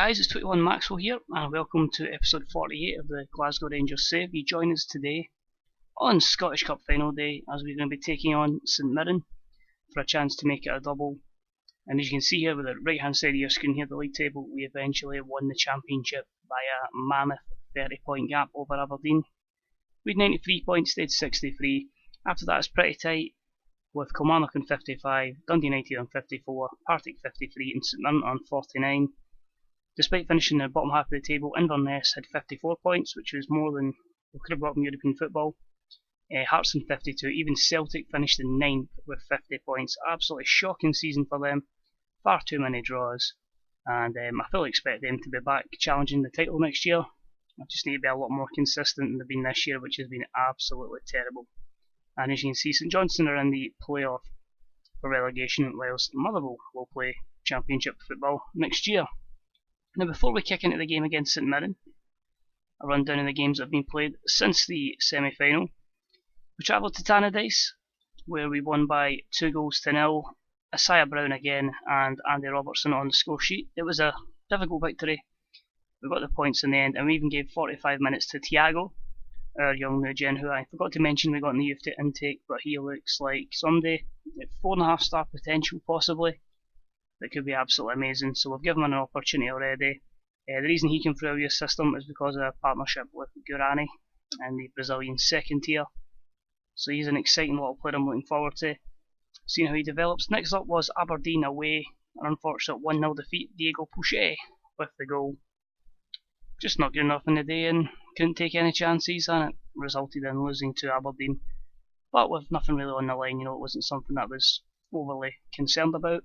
guys, it's 21 Maxwell here, and welcome to episode 48 of the Glasgow Rangers Save. You join us today on Scottish Cup final day as we're going to be taking on St Mirren for a chance to make it a double. And as you can see here with the right hand side of your screen here, the league table, we eventually won the championship by a mammoth 30-point gap over Aberdeen. We had 93 points, they had 63. After that it's pretty tight, with Kilmarnock on 55, Dundee United on 54, Partick 53 and St Mirren on 49. Despite finishing in the bottom half of the table, Inverness had 54 points, which was more than we could have brought from European football. Hearts on 52, even Celtic finished in 9th with 50 points. Absolutely shocking season for them, far too many draws, and I fully expect them to be back challenging the title next year. I just need to be a lot more consistent than they've been this year, which has been absolutely terrible. And as you can see, St Johnstone are in the playoff for relegation, whilst Motherwell will play championship football next year. Now before we kick into the game against St Mirren, a rundown of the games that have been played since the semi-final. We travelled to Tannadice, where we won by 2-0. Isaiah Brown again and Andy Robertson on the score sheet. It was a difficult victory. We got the points in the end, and we even gave 45 minutes to Thiago, our young new gen, who I forgot to mention we got in the youth intake, but he looks like somebody at 4.5 star potential possibly. That could be absolutely amazing, so we've given him an opportunity already. The reason he came through our youth system is because of a partnership with Guarani and the Brazilian second tier. So he's an exciting little player I'm looking forward to seeing how he develops. Next up was Aberdeen away, an unfortunate 1-0 defeat. Diego Pouchet with the goal. Just not good enough in the day and couldn't take any chances, and it resulted in losing to Aberdeen. But with nothing really on the line, it wasn't something that I was overly concerned about.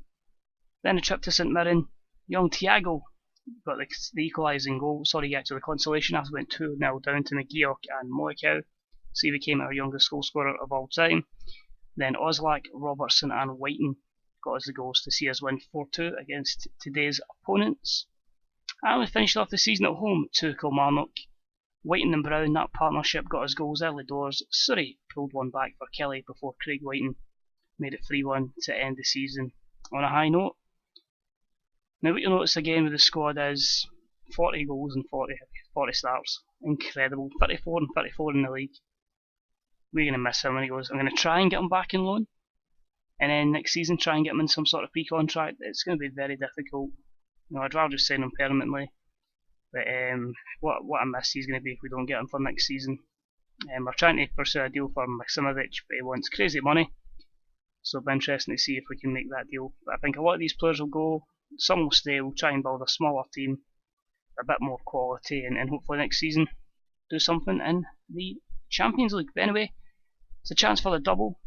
Then a trip to St Mirren, young Thiago got the equalising goal, the consolation after went 2-0 down to McGeoch and Moicau, so he became our youngest goal scorer of all time. Then Oslak, Robertson and Whiten got us the goals to see us win 4-2 against today's opponents. And we finished off the season at home to Kilmarnock. Whiten and Brown, that partnership, got us goals early doors. Surrey pulled one back for Kelly before Craig Whiten made it 3-1 to end the season on a high note. Now what you'll notice again with the squad is 40 goals and 40 starts. Incredible. 34 and 34 in the league. We're going to miss him when he goes. I'm going to try and get him back in loan, and then next season try and get him in some sort of pre-contract. It's going to be very difficult. I'd rather just sign him permanently. But what a miss he's going to be if we don't get him for next season. We're trying to pursue a deal for Maksimovic, but he wants crazy money. So it'll be interesting to see if we can make that deal. But I think a lot of these players will go. Some will stay. We'll try and build a smaller team, a bit more quality, and hopefully next season do something in the Champions League. But anyway, it's a chance for the double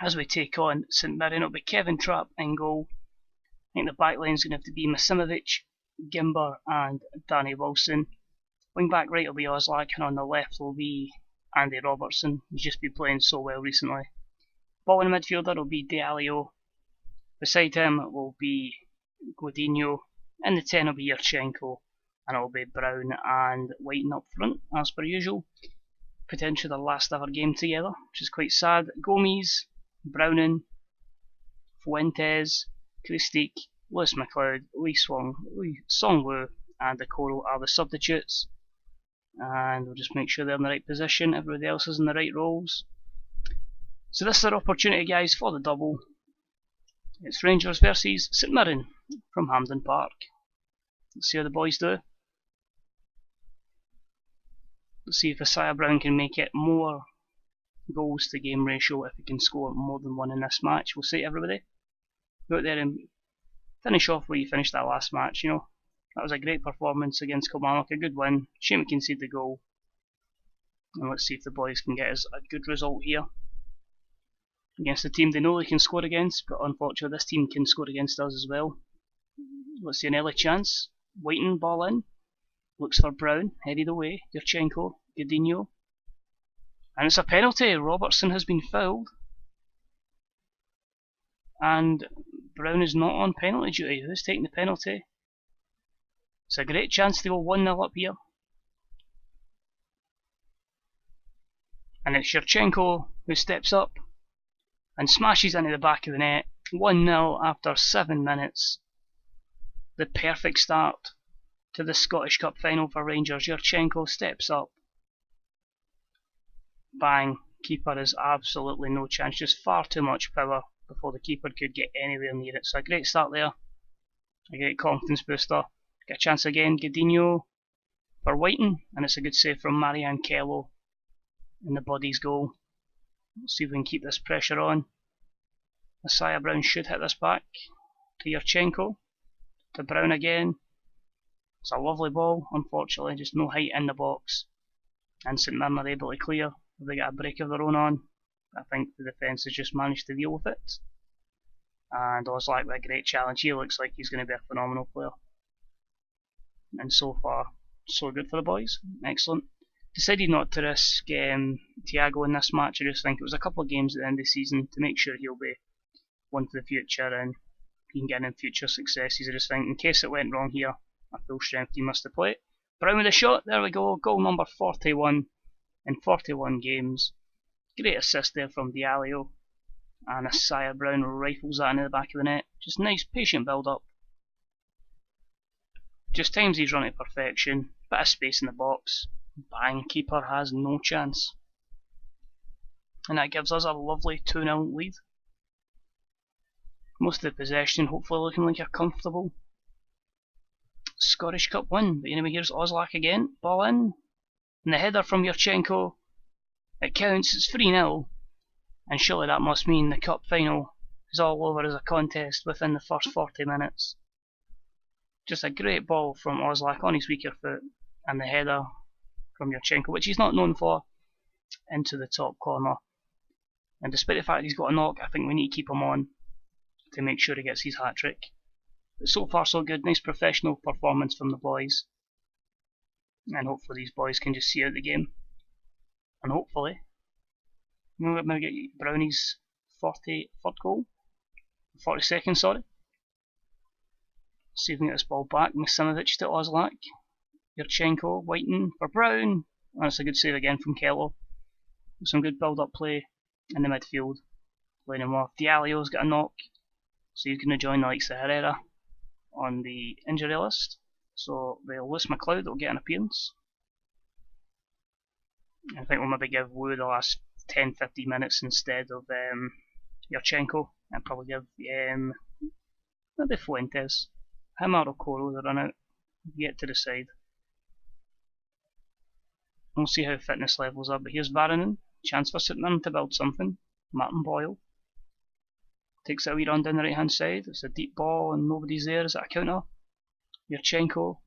as we take on St Mirren. It'll be Kevin Trapp in goal. I think the back line is going to have to be Maksimovic, Gimber and Danny Wilson. Wing back right will be Oslak, and on the left will be Andy Robertson. He's just been playing so well recently. Ball in the midfielder will be Diallo. Beside him will be Godinho. In the 10 will be Yurchenko, and it will be Brown and Whiten up front as per usual. Potentially their last ever game together, which is quite sad. Gomes, Browning, Fuentes, Christique, Lewis McLeod, Lee Songwu and Okoro are the substitutes, and we'll just make sure they're in the right position. Everybody else is in the right roles. So this is our opportunity, guys, for the double. It's Rangers versus St Mirren from Hampden Park. Let's see how the boys do. Let's see if Isaiah Brown can make it more goals to game ratio if he can score more than one in this match. We'll see everybody. Go out there and finish off where you finished that last match. That was a great performance against Kilmarnock, a good win. Shame we conceded the goal. And let's see if the boys can get us a good result here against a team they know they can score against, but unfortunately this team can score against us as well. Let's see an early chance. Whiten, ball in. Looks for Brown, headed away. Yurchenko, Godinho. And it's a penalty. Robertson has been fouled. And Brown is not on penalty duty. Who's taking the penalty? It's a great chance to go 1-0 up here. And it's Yurchenko who steps up and smashes into the back of the net. 1-0 after 7 minutes. The perfect start to the Scottish Cup final for Rangers. Yurchenko steps up. Bang. Keeper has absolutely no chance. Just far too much power before the keeper could get anywhere near it. So a great start there. A great confidence booster. Get a chance again. Godinho for Whiten. And it's a good save from Marianne Kello in the Buddies goal. Let's see if we can keep this pressure on. Messiah Brown should hit this back to Yurchenko. To Brown again. It's a lovely ball. Unfortunately, just no height in the box. And St Mirren are able to clear. They got a break of their own on. I think the defence has just managed to deal with it. And Ozlak with a great challenge. He looks like he's going to be a phenomenal player. And so far, so good for the boys. Excellent. Decided not to risk Thiago in this match. I just think it was a couple of games at the end of the season to make sure he'll be one for the future and he can get in future successes. I just think in case it went wrong here, a full strength team must have played. Brown with a shot. There we go. Goal number 41. In 41 games. Great assist there from Diallo. And Messiah Brown rifles that into the back of the net. Just nice patient build up. Just times his run to perfection. Bit of space in the box. Bang, keeper has no chance. And that gives us a lovely 2-0 lead. Most of the possession hopefully looking like a comfortable Scottish Cup win. But anyway, here's Ozlak again. Ball in. And the header from Yurchenko, it counts, it's 3-0, and surely that must mean the cup final is all over as a contest within the first 40 minutes. Just a great ball from Ozlak on his weaker foot, and the header from Yurchenko, which he's not known for, into the top corner. And despite the fact he's got a knock, I think we need to keep him on to make sure he gets his hat-trick. But so far so good, nice professional performance from the boys. And hopefully these boys can just see out the game. And hopefully we'll maybe get Brownie's 43rd goal. 42nd, sorry. See if we can get this ball back. Misimovic to Ozlak. Yurchenko, Whiten for Brown. And it's a good save again from Kello. Some good build-up play in the midfield. Playing him off. Diallo's got a knock. So he's going to join the likes of Herrera on the injury list. So Lewis McLeod will get an appearance. I think we'll maybe give Wu the last 10-15 minutes instead of Yurchenko, and probably give maybe Fuentes. Him or Okoro, the run out. Yet to decide. We'll see how fitness levels are, but here's Varanen. Chance for St Mirren to build something. Martin Boyle takes a wee run down the right hand side. It's a deep ball and nobody's there. Is that a counter? Yurchenko,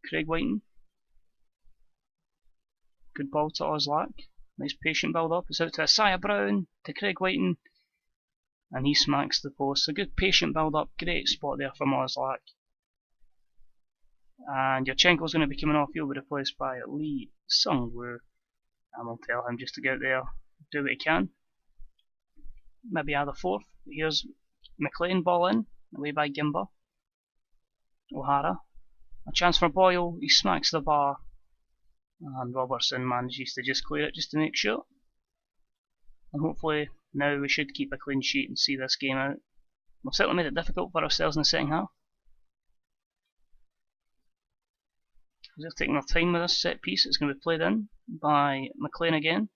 Craig Whiten. Good ball to Ozlak. Nice patient build up. It's out to Messiah Brown, to Craig Whiten. And he smacks the post. A good patient build up. Great spot there from Ozlak. And Yurchenko's going to be coming off. He'll be replaced by Lee Sung-woo. And we'll tell him just to get out there, do what he can. Maybe add a fourth. Here's McLean, ball in, away by Gimba. O'Hara. A chance for Boyle, he smacks the bar. And Robertson manages to just clear it just to make sure. And hopefully now we should keep a clean sheet and see this game out. We've certainly made it difficult for ourselves in the second half. They're taking their time with this set piece. It's going to be played in by McLean again.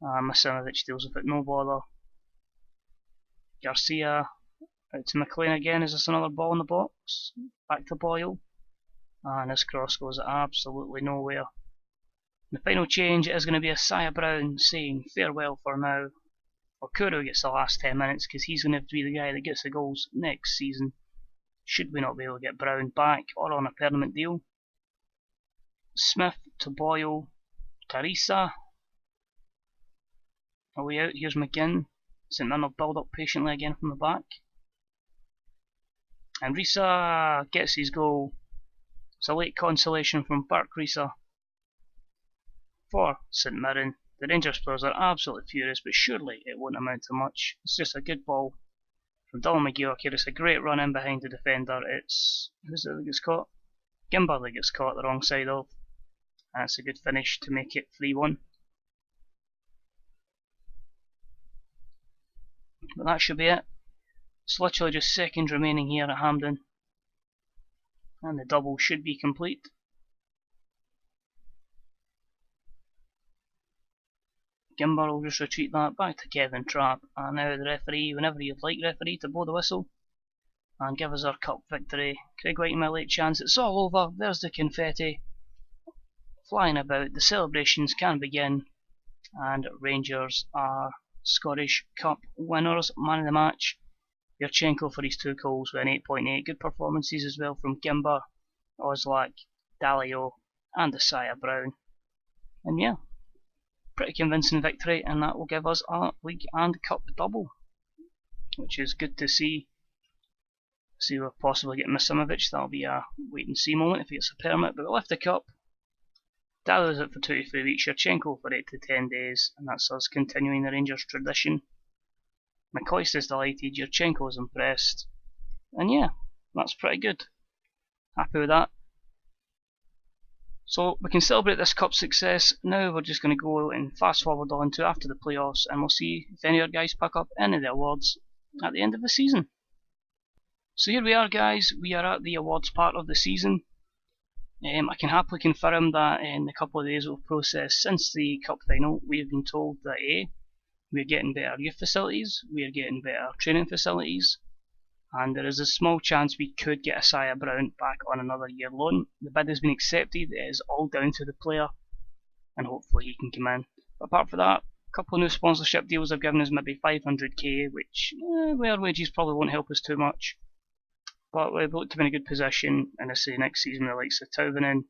Misimovic deals with it, no bother. Garcia out to McLean again. Is this another ball in the box? Back to Boyle. And this cross goes absolutely nowhere. The final change is going to be Messiah Brown saying farewell for now. Okoro gets the last 10 minutes because he's going to have to be the guy that gets the goals next season. Should we not be able to get Brown back or on a permanent deal. Smith to Boyle. Teresa. Away out, here's McGinn. St Mirren will build up patiently again from the back. And Risa gets his goal. It's a late consolation from Burke Risa for St Mirren. The Rangers players are absolutely furious, but surely it won't amount to much. It's just a good ball from Dylan McGeoch here. It's a great run in behind the defender. It's who's it that gets caught? Gimba that gets caught the wrong side of. And it's a good finish to make it 3-1. But that should be it. It's literally just seconds remaining here at Hampden. and the double should be complete. Gimber will just retreat that back to Kevin Trapp, and now the referee, whenever you'd like referee, to blow the whistle and give us our cup victory. Craig Whiting, my late chance, it's all over, there's the confetti flying about, the celebrations can begin, and Rangers are Scottish Cup winners. Man of the match, Yurchenko for his 2 goals with an 8.8. Good performances as well from Gimber, Oslak, Dalio and Isaiah Brown. And yeah, pretty convincing victory, and that will give us a league and cup double, which is good to see. See, we'll possibly get Misimovic, that'll be a wait and see moment if he gets a permit, but we'll lift the cup. Dalio's out for 2 to 3 weeks, Yurchenko for 8 to 10 days, and that's us continuing the Rangers tradition. McCoist is delighted, Yurchenko is impressed, and yeah, that's pretty good. Happy with that. So we can celebrate this cup success. Now we're just going to go and fast forward on to after the playoffs, and we'll see if any of our guys pick up any of the awards at the end of the season. So here we are, guys, we are at the awards part of the season. I can happily confirm that in the couple of days we've processed since the cup final, we have been told that we're getting better youth facilities, we're getting better training facilities, and there is a small chance we could get Isaiah Brown back on another year loan. The bid has been accepted, it is all down to the player, and hopefully he can come in. But apart from that, a couple of new sponsorship deals have given us maybe 500k, which our wages probably won't help us too much. But we look to be in a good position, and I say next season the likes of Tauvinen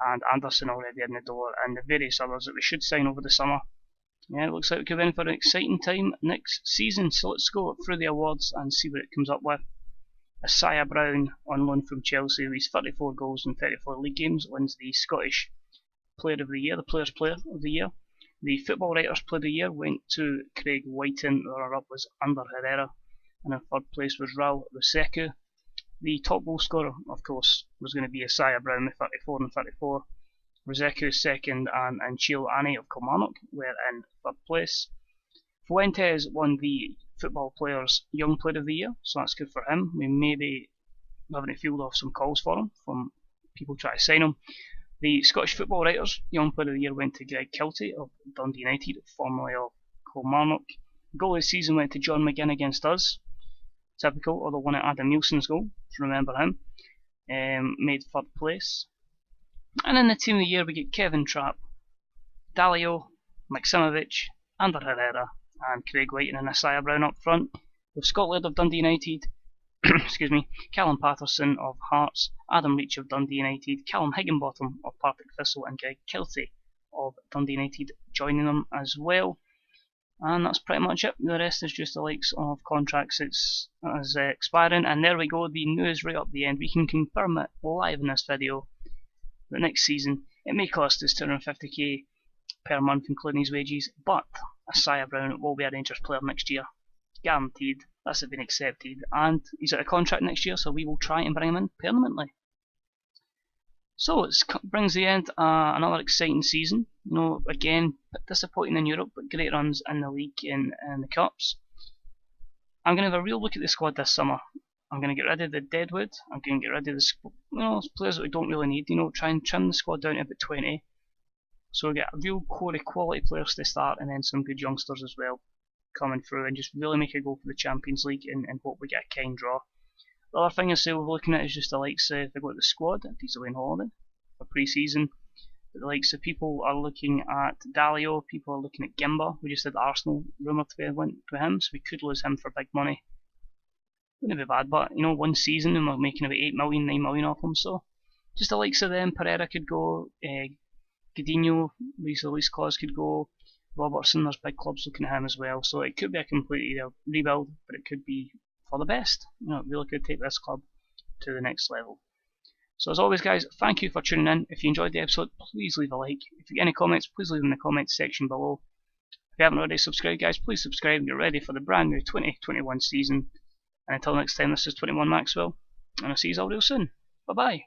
and Anderson already in the door, and the various others that we should sign over the summer. Yeah, it looks like we could be in for an exciting time next season, so let's go through the awards and see what it comes up with. Isaiah Brown on loan from Chelsea, with 34 goals in 34 league games, wins the Scottish Player of the Year, the Players' Player of the Year. The Football Writers Player of the Year went to Craig Whiting, the runner-up was Ander Herrera, and in third place was Raul Ruseku. The top goal scorer, of course, was going to be Isaiah Brown with 34 and 34. Ruseku second, and Anchil Ane of Kilmarnock were in third place. Fuentes won the Football Players Young Player of the Year, so that's good for him. We may be having to field off some calls for him from people trying to sign him. The Scottish Football Writers Young Player of the Year went to Greg Kiltie of Dundee United, formerly of Kilmarnock. Goal of the season went to John McGinn against us. Typical, although one at Adam Nielsen's goal, to remember him, made third place. And in the team of the year we get Kevin Trapp, Dalio, Maksimovic, Ander Herrera, and Craig Whiting and Isaiah Brown up front, with Scott Laird of Dundee United, excuse me, Callum Patterson of Hearts, Adam Reach of Dundee United, Callum Higginbottom of Partick Thistle, and Greg Kiltie of Dundee United joining them as well. And that's pretty much it. The rest is just the likes of contracts it's expiring, and there we go, the news right up the end. We can confirm it live in this video that next season it may cost us 250k per month including his wages, but Isaiah Brown will be a Rangers player next year, guaranteed. That's been accepted, and he's at a contract next year, so we will try and bring him in permanently. So it brings the end another exciting season. You know, again, disappointing in Europe, but great runs in the league and the cups. I'm going to have a real look at the squad this summer. I'm going to get rid of the deadwood. I'm going to get rid of the players that we don't really need. You know, try and trim the squad down to about 20. So we get a real core of quality players to start, and then some good youngsters as well coming through, and just really make a go for the Champions League and hope we get a kind draw. The other thing I say we're looking at is just the likes of, if we go to the squad, if he's away on holiday for pre-season, the likes of people are looking at Dalio, people are looking at Gimber. We just had Arsenal rumoured to be went to him, so we could lose him for big money. Wouldn't be bad, but you know, one season and we're making about 8 million, 9 million off him, so just the likes of them. Pereira could go, Godinho, the lease clause could go, Robertson, there's big clubs looking at him as well, so it could be a complete rebuild, but it could be for the best. You know, it really could take this club to the next level. So as always guys, thank you for tuning in. If you enjoyed the episode, please leave a like. If you get any comments, please leave them in the comments section below. If you haven't already subscribed guys, please subscribe and get ready for the brand new 2021 season. And until next time, this is 21 Maxwell, and I'll see you all real soon. Bye bye.